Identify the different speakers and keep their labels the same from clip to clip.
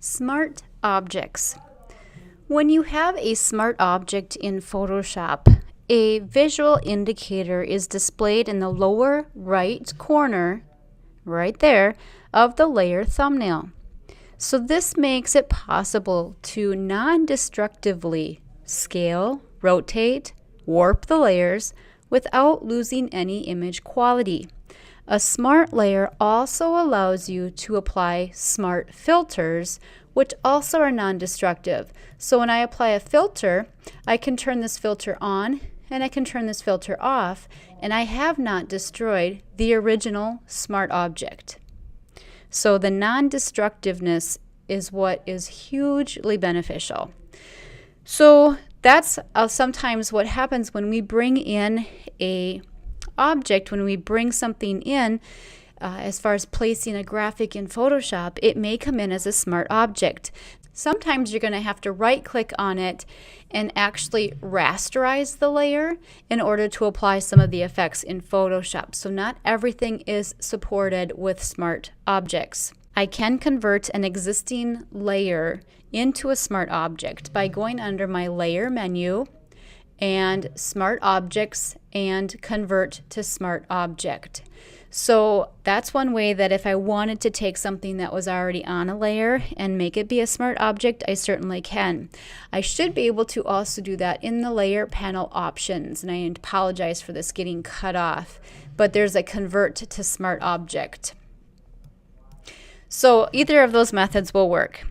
Speaker 1: Smart objects. When you have a smart object in Photoshop, a visual indicator is displayed in the lower right corner, right there, of the layer thumbnail. So this makes it possible to non-destructively scale, rotate, warp the layers without losing any image quality. A smart layer also allows you to apply smart filters, which also are non-destructive. So when I apply a filter, I can turn this filter on and I can turn this filter off, and I have not destroyed the original smart object. So the non-destructiveness is what is hugely beneficial. So that's sometimes what happens when we bring in a object, when we bring something in, as far as placing a graphic in Photoshop, it may come in as a smart object. Sometimes you're going to have to right click on it and actually rasterize the layer in order to apply some of the effects in Photoshop. So not everything is supported with smart objects. I can convert an existing layer into a smart object by going under my layer menu and smart objects and convert to smart object. So that's one way that if I wanted to take something that was already on a layer and make it be a smart object, I certainly can. I should be able to also do that in the layer panel options, and I apologize for this getting cut off, but there's a convert to smart object. So either of those methods will work.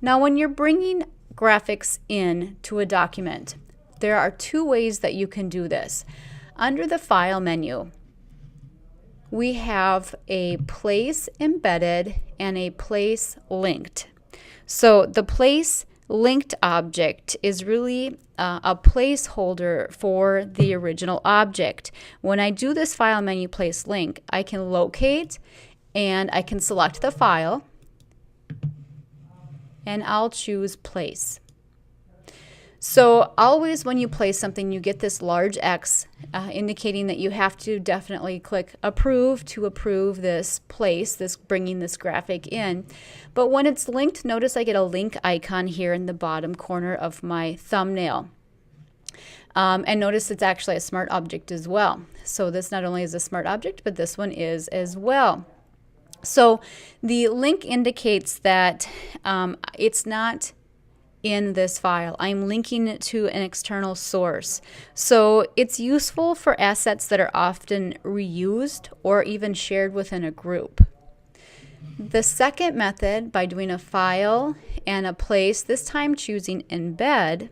Speaker 1: Now when you're bringing graphics in to a document, there are two ways that you can do this. Under the File menu, we have a Place Embedded and a Place Linked. So the Place Linked object is really a placeholder for the original object. When I do this File menu Place Link, I can locate and I can select the file and I'll choose Place. So always when you place something, you get this large X indicating that you have to definitely click approve to approve this place, this bringing this graphic in. But when it's linked, notice I get a link icon here in the bottom corner of my thumbnail. And notice it's actually a smart object as well. So this not only is a smart object, but this one is as well. So the link indicates that it's not in this file. I'm linking it to an external source. So it's useful for assets that are often reused or even shared within a group. The second method, by doing a file and a place, this time choosing embed,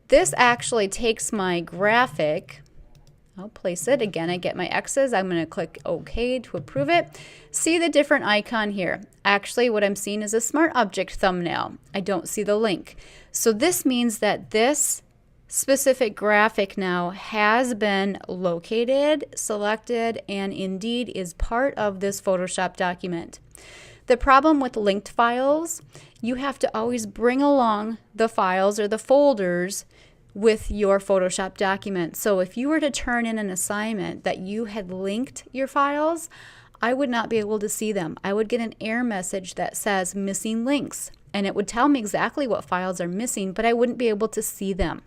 Speaker 1: this actually takes my graphic. I'll place it. Again, I get my X's. I'm going to click OK to approve it. See the different icon here. Actually, what I'm seeing is a smart object thumbnail. I don't see the link. So this means that this specific graphic now has been located, selected, and indeed is part of this Photoshop document. The problem with linked files, you have to always bring along the files or the folders with your Photoshop document. So if you were to turn in an assignment that you had linked your files, I would not be able to see them. I would get an error message that says missing links, and it would tell me exactly what files are missing, but I wouldn't be able to see them.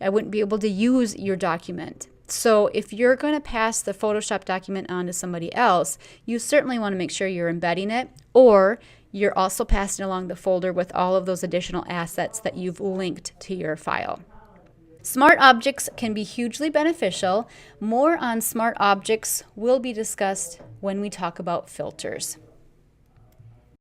Speaker 1: I wouldn't be able to use your document. So if you're going to pass the Photoshop document on to somebody else, you certainly want to make sure you're embedding it, or you're also passing along the folder with all of those additional assets that you've linked to your file. Smart objects can be hugely beneficial. More on smart objects will be discussed when we talk about filters.